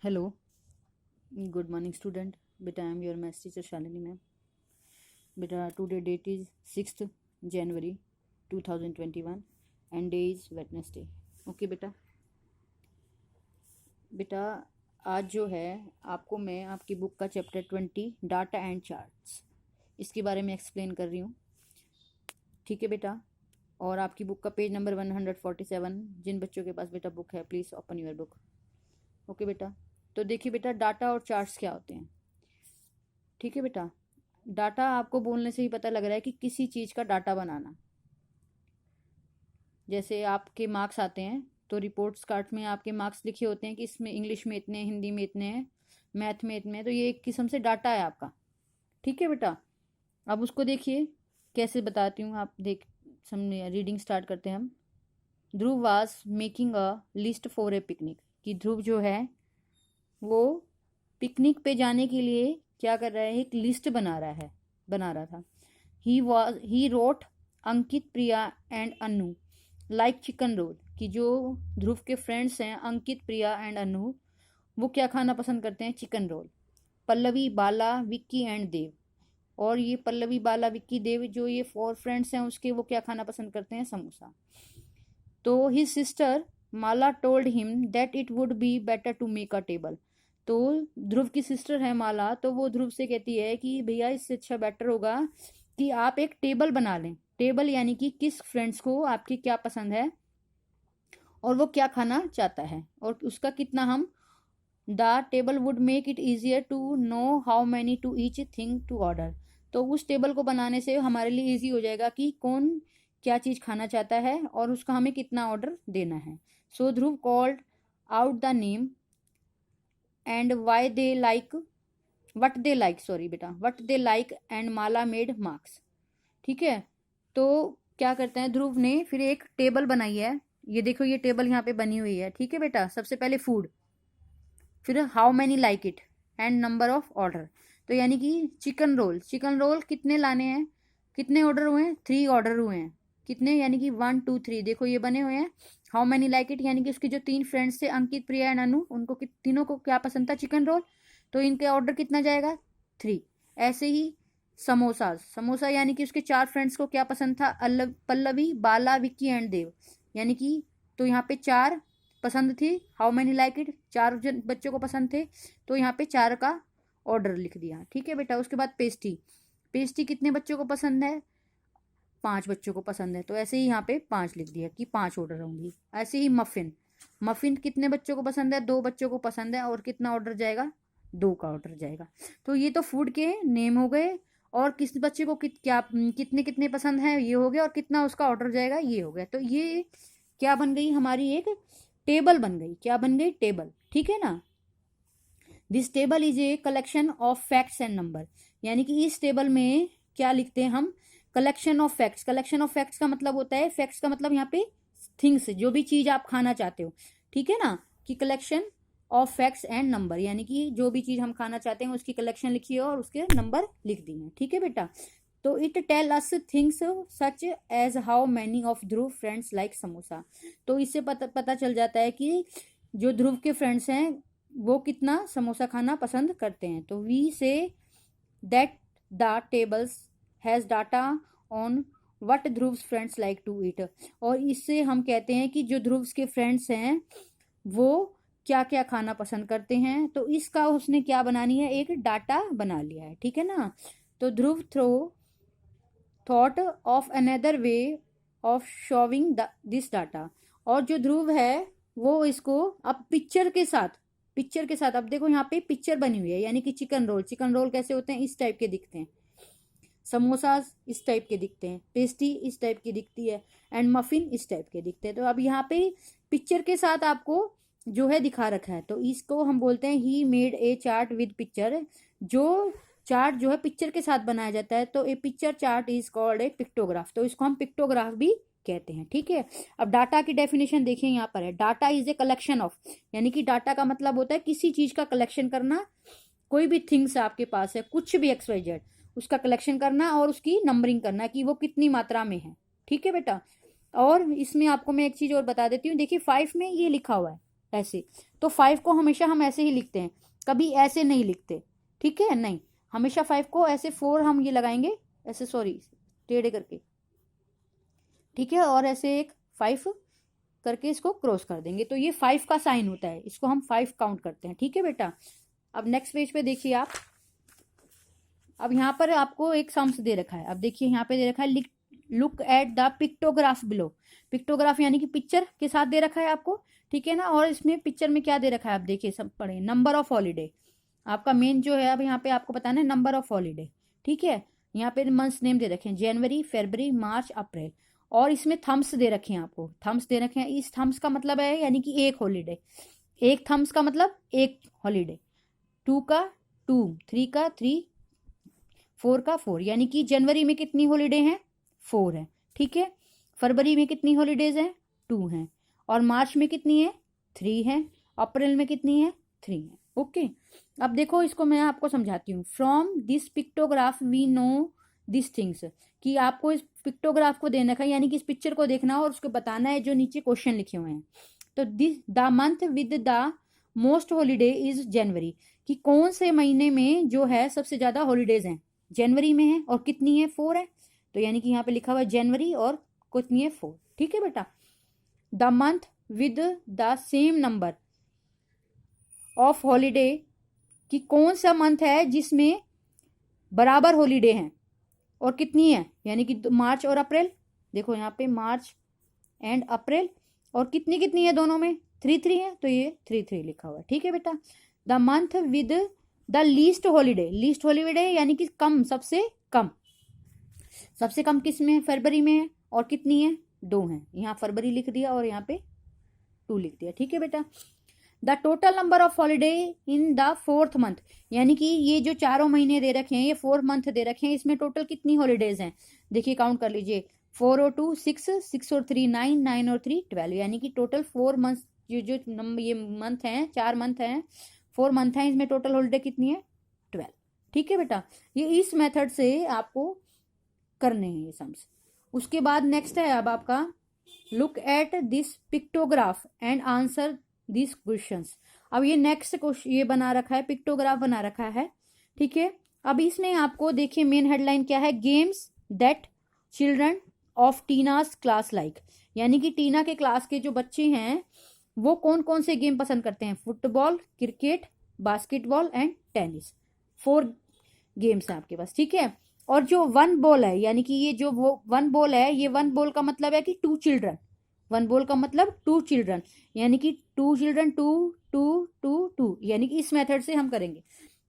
Hello, good morning student. Beta, I am your maths teacher Shalini ma'am. Beta, today date is 6th January 2021 and day is Wednesday. Okay बेटा, बेटा आज जो है आपको मैं आपकी बुक का चैप्टर 20 डाटा एंड चार्ट्स इसके बारे में एक्सप्लेन कर रही हूँ. ठीक है बेटा, और आपकी बुक का पेज नंबर 147. जिन बच्चों के पास बेटा बुक है please open your book. Okay बेटा, तो देखिए बेटा डाटा और चार्ट्स क्या होते हैं. ठीक है बेटा, डाटा आपको बोलने से ही पता लग रहा है कि किसी चीज़ का डाटा बनाना. जैसे आपके मार्क्स आते हैं तो रिपोर्ट्स कार्ड में आपके मार्क्स लिखे होते हैं कि इसमें इंग्लिश में इतने, हिंदी में इतने हैं, मैथ में इतने हैं, तो ये एक किस्म से डाटा है आपका. ठीक है बेटा, अब उसको देखिए कैसे बताती हूँ. आप देख समझे, रीडिंग स्टार्ट करते हैं हम. Dhruv was making a list for a picnic. कि ध्रुव जो है वो पिकनिक पे जाने के लिए क्या कर रहा है, एक लिस्ट बना रहा था. He wrote Ankit, Priya and Anu like chicken roll. कि जो ध्रुव के फ्रेंड्स हैं अंकित, प्रिया एंड अनु, वो क्या खाना पसंद करते हैं, chicken roll. Pallavi, Bala, Vicky and Dev. और ये पल्लवी, बाला, विक्की, देव जो ये 4 फ्रेंड्स हैं उसके, वो क्या खाना पसंद करते हैं, समोसा. तो his sister Mala told him that it would be better to make a table. तो ध्रुव की सिस्टर है माला, तो वो ध्रुव से कहती है कि भैया इससे अच्छा बेटर होगा कि आप एक टेबल बना लें. टेबल यानी कि किस फ्रेंड्स को आपके क्या पसंद है और वो क्या खाना चाहता है और उसका कितना हम. The table would make it easier to know how many to each thing to order. तो उस टेबल को बनाने से हमारे लिए ईजी हो जाएगा कि कौन क्या चीज़ खाना चाहता है और उसका हमें कितना ऑर्डर देना है. So Dhruv called out the name and why they like what they like, sorry बेटा, what they like and Mala made marks. ठीक है, तो क्या करते हैं, ध्रुव ने फिर एक टेबल बनाई है. ये देखो ये टेबल यहाँ पे बनी हुई है. ठीक है बेटा, सबसे पहले फूड, फिर how many like it and number of order. तो यानी कि चिकन रोल कितने लाने हैं, कितने ऑर्डर हुए हैं, 3 ऑर्डर हुए हैं. कितने, यानी कि 1 2 3, देखो ये बने हुए हैं. हाउ मैनी लाइक इट यानी कि उसके जो 3 फ्रेंड्स थे अंकित, प्रिया एंड अनु, उनको तीनों को क्या पसंद था, चिकन रोल. तो इनके ऑर्डर कितना जाएगा, 3. ऐसे ही समोसा यानी कि उसके 4 फ्रेंड्स को क्या पसंद था, पल्लवी, बाला, विक्की एंड देव. यानी कि तो यहाँ पे 4 पसंद थी. हाउ मैनी लाइक इट, 4 जन बच्चों को पसंद थे, तो यहाँ पे 4 का ऑर्डर लिख दिया. ठीक है बेटा, उसके बाद पेस्टी कितने बच्चों को पसंद है, 5 बच्चों को पसंद है, तो ऐसे ही यहाँ पे 5 लिख दिया कि 5 ऑर्डर होंगी. ऐसे ही मफिन कितने बच्चों को पसंद है, 2 बच्चों को पसंद है, और कितना ऑर्डर जाएगा, 2 का ऑर्डर जाएगा. तो ये तो फूड के नेम हो गए, और किस बच्चे को कितने कितने पसंद है ये हो गया, और कितना उसका ऑर्डर जाएगा ये हो गया. तो ये क्या बन गई, हमारी एक टेबल बन गई. क्या बन गई, टेबल. ठीक है ना. This table is a collection of facts and number. यानी कि इस टेबल में क्या लिखते हैं हम, collection of facts. Collection of facts का मतलब होता है, फैक्ट्स का मतलब यहाँ पे थिंग्स, जो भी चीज आप खाना चाहते हो. ठीक है ना, कि collection of facts and number, यानी कि जो भी चीज हम खाना चाहते हैं उसकी कलेक्शन लिखिए और उसके नंबर लिख दिए. ठीक है बेटा, तो it tell us things such as how many of Dhruv friends like samosa. तो इससे पता चल जाता है कि जो ध्रुव के फ्रेंड्स हैं वो कितना समोसा खाना पसंद करते हैं. तो we say that the tables has data on what Dhruv friends like to eat. और इससे हम कहते हैं कि जो ध्रुव के फ्रेंड्स हैं वो क्या क्या खाना पसंद करते हैं. तो इसका उसने क्या बनानी है, एक डाटा बना लिया है. ठीक है ना. तो Dhruv thought of another way of showing this data. और जो ध्रुव है वो इसको अब पिक्चर के साथ अब देखो यहाँ पे पिक्चर बनी हुई है. यानी कि चिकन रोल कैसे होते हैं, इस टाइप के दिखते हैं. समोसा इस टाइप के दिखते हैं, पेस्ट्री इस टाइप की दिखती है, एंड मफिन इस टाइप के दिखते हैं. तो अब यहाँ पे पिक्चर के साथ आपको जो है दिखा रखा है, तो इसको हम बोलते हैं he made a chart with picture. जो चार्ट जो है पिक्चर के साथ बनाया जाता है, तो a picture chart is called a pictograph. तो इसको हम पिक्टोग्राफ भी कहते हैं. ठीक है, अब डाटा की डेफिनेशन देखें, यहाँ पर है data is a collection of. यानी कि डाटा का मतलब होता है किसी चीज का कलेक्शन करना. कोई भी थिंग्स आपके पास है, कुछ भी XYZ, उसका कलेक्शन करना और उसकी नंबरिंग करना कि वो कितनी मात्रा में है. ठीक है बेटा, और इसमें आपको मैं एक चीज और बता देती हूँ. देखिए 5 में ये लिखा हुआ है, ऐसे। तो 5 को हमेशा हम ऐसे ही लिखते हैं, कभी ऐसे नहीं लिखते, ठीक है, नहीं, हमेशा 5 को ऐसे 4 हम ये लगाएंगे ऐसे, सॉरी टेढ़े करके, ठीक है, और ऐसे एक 5 करके इसको क्रॉस कर देंगे, तो ये 5 का साइन होता है, इसको हम 5 काउंट करते हैं, ठीक है बेटा। अब नेक्स्ट पेज पे देखिए आप, अब यहाँ पर आपको एक सम्स दे रखा है, अब देखिए यहाँ पे दे रखा है look at the pictograph below. Pictograph यानी कि पिक्चर के साथ दे रखा है आपको, ठीक है ना, और इसमें पिक्चर में क्या दे रखा है आप देखिए, सब पढ़े, नंबर ऑफ हॉलीडे, आपका मेन जो है अब यहाँ पे आपको बताना है नंबर ऑफ हॉलीडे, ठीक है। यहाँ पे मंथ्स नेम दे रखे हैं, जनवरी, फरवरी, मार्च, अप्रैल, और इसमें थम्स दे रखे हैं आपको, थम्स दे रखे हैं, इस थम्स का मतलब है यानी कि एक हॉलीडे, एक थम्स का मतलब एक हॉलीडे, 2 का 2, 3 का 3, 4 का 4, यानी कि जनवरी में कितनी हॉलीडे हैं, 4 है, ठीक है। फरवरी में कितनी हॉलीडेज हैं, 2 हैं, और मार्च में कितनी है, 3 है, अप्रैल में कितनी है, 3 है, ओके। अब देखो इसको मैं आपको समझाती हूँ। From this pictograph we know this things, कि आपको इस पिक्टोग्राफ को देना है, यानी कि इस पिक्चर को देखना और उसको बताना है जो नीचे क्वेश्चन लिखे हुए हैं। तो this the month with the most holiday is जनवरी, कि कौन से महीने में जो है सबसे ज्यादा हॉलीडेज हैं, जनवरी में है, और कितनी है, 4 है, तो यानी कि यहाँ पे लिखा हुआ है जनवरी और कितनी है, 4, ठीक है बेटा। The month with the same number of holiday, कि कौन सा मंथ है जिसमें बराबर हॉलीडे हैं और कितनी है, यानी कि मार्च और अप्रैल, देखो यहाँ पे मार्च एंड अप्रैल, और कितनी कितनी है दोनों में, 3 है, तो ये 3 लिखा हुआ है, ठीक है बेटा। The month with the least holiday, least holiday यानी कि कम, सबसे कम, सबसे कम किस में, फरवरी में है, और कितनी है, 2 है, यहाँ फरवरी लिख दिया और यहाँ पे 2 लिख दिया, ठीक है बेटा। The total number of holiday in the 4th month, यानी कि ये जो चारों महीने दे रखे हैं, ये 4 मंथ दे रखे हैं, इसमें टोटल कितनी हॉलीडेज हैं, देखिए काउंट कर लीजिए, 4 और 2 6, 6 और 3 9, 9 और 3 12, यानी कि टोटल 4 मंथ, जो नंबर ये मंथ हैं, 4 मंथ हैं, 4 मंथ हैं, इसमें टोटल हॉलीडे कितनी है, 12, ठीक है बेटा। ये इस मेथड से आपको करने हैं ये सम्स। उसके बाद नेक्स्ट है अब आपका, look at this pictograph and answer this questions. अब ये नेक्स्ट क्वेश्चन ये बना रखा है, पिक्टोग्राफ बना रखा है, ठीक है। अब इसमें आपको देखिए मेन हेडलाइन क्या है, games that children of टीनास class like, यानी कि टीना के क्लास के जो बच्चे हैं वो कौन कौन से गेम पसंद करते हैं, football, cricket, basketball and tennis, 4 games हैं आपके पास, ठीक है। और जो 1 बॉल है, यानी कि ये जो वो 1 बॉल है, ये 1 बॉल का मतलब है कि 2 चिल्ड्रन, 1 बॉल का मतलब 2 चिल्ड्रन, यानी कि 2 चिल्ड्रन, 2 2 2 2, यानी कि इस मेथड से हम करेंगे,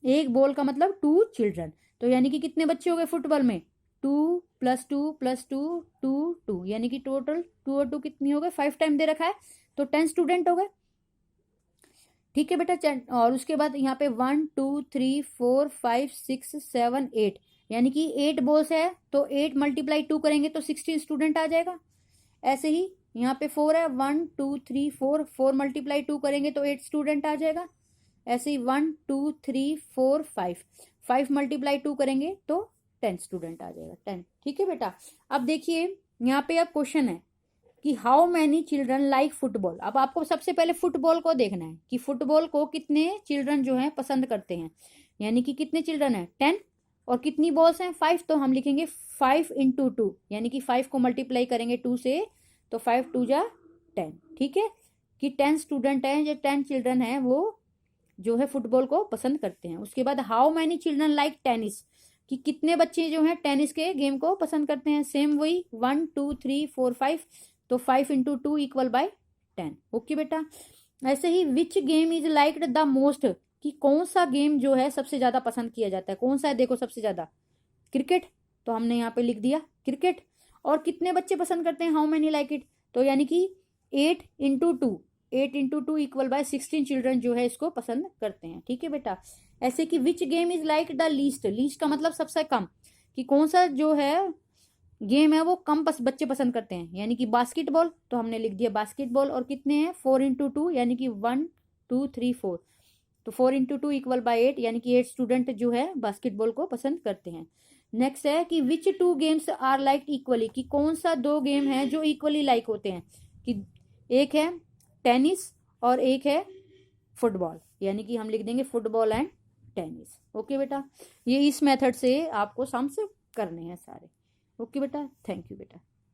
एक बॉल का मतलब 2 चिल्ड्रन, तो यानी कि कितने बच्चे हो गए फुटबॉल में, 2 + 2 + 2 2 2, यानी कि टोटल 2 और 2 कितनी हो गए, 5 टाइम दे रखा है, तो 10 स्टूडेंट हो गए, ठीक है बेटा। और उसके बाद यहाँ पे 1 2 3 4 5 6 7 8, यानी कि 8 बॉल्स है, तो 8 × 2 करेंगे तो 16 स्टूडेंट आ जाएगा। ऐसे ही यहाँ पे 4 है, 1 2 3 4, 4 × 2 करेंगे तो 8 स्टूडेंट आ जाएगा। ऐसे ही 1 2 3 4 5, 5 × 2 करेंगे तो 10 स्टूडेंट आ जाएगा, 10, ठीक है बेटा। अब देखिए यहाँ पे अब क्वेश्चन है कि how many children like football. अब आपको सबसे पहले फुटबॉल को देखना है कि फुटबॉल को कितने चिल्ड्रन जो हैं पसंद करते हैं, यानी कि कितने चिल्ड्रन हैं, 10, और कितनी बॉल्स हैं, 5, तो हम लिखेंगे 5 × 2, यानी कि 5 को मल्टीप्लाई करेंगे 2 से, तो 5 2 जा 10, ठीक है, कि 10 स्टूडेंट हैं, जो 10 चिल्ड्रन हैं वो जो है फुटबॉल को पसंद करते हैं। उसके बाद how many children like tennis, कि कितने बच्चे जो हैं टेनिस के गेम को पसंद करते हैं, सेम वही 1 2 3 4 5, तो 5 × 2 = 10, ओके बेटा। ऐसे ही which game is liked the most, कि कौन सा गेम जो है सबसे ज्यादा पसंद किया जाता है, कौन सा है, देखो सबसे ज्यादा क्रिकेट, तो हमने यहाँ पे लिख दिया क्रिकेट। और कितने बच्चे पसंद करते हैं, हाउ मैनी लाइक इट, तो यानी कि 8 × 2, 8 × 2 = 16 चिल्ड्रन जो है इसको पसंद करते हैं, ठीक है बेटा। ऐसे कि विच game is like the least, least का मतलब सबसे कम, कि कौन सा जो है गेम है वो कम बच्चे पसंद करते हैं, यानी कि बास्केटबॉल, तो हमने लिख दिया बास्केटबॉल। और कितने हैं, 4 × 2, यानी कि 1 2 3 4, तो 4 × 2 = 8, यानी कि 8 स्टूडेंट जो है बास्केटबॉल को पसंद करते हैं। नेक्स्ट है कि विच 2 गेम्स आर लाइक इक्वली, कि कौन सा 2 गेम है जो इक्वली लाइक होते हैं, कि एक है टेनिस और एक है फुटबॉल, यानी कि हम लिख देंगे फुटबॉल एंड टेनिस। ओके बेटा, ये इस मेथड से आपको सम से करने हैं सारे। ओके बेटा, थैंक यू बेटा।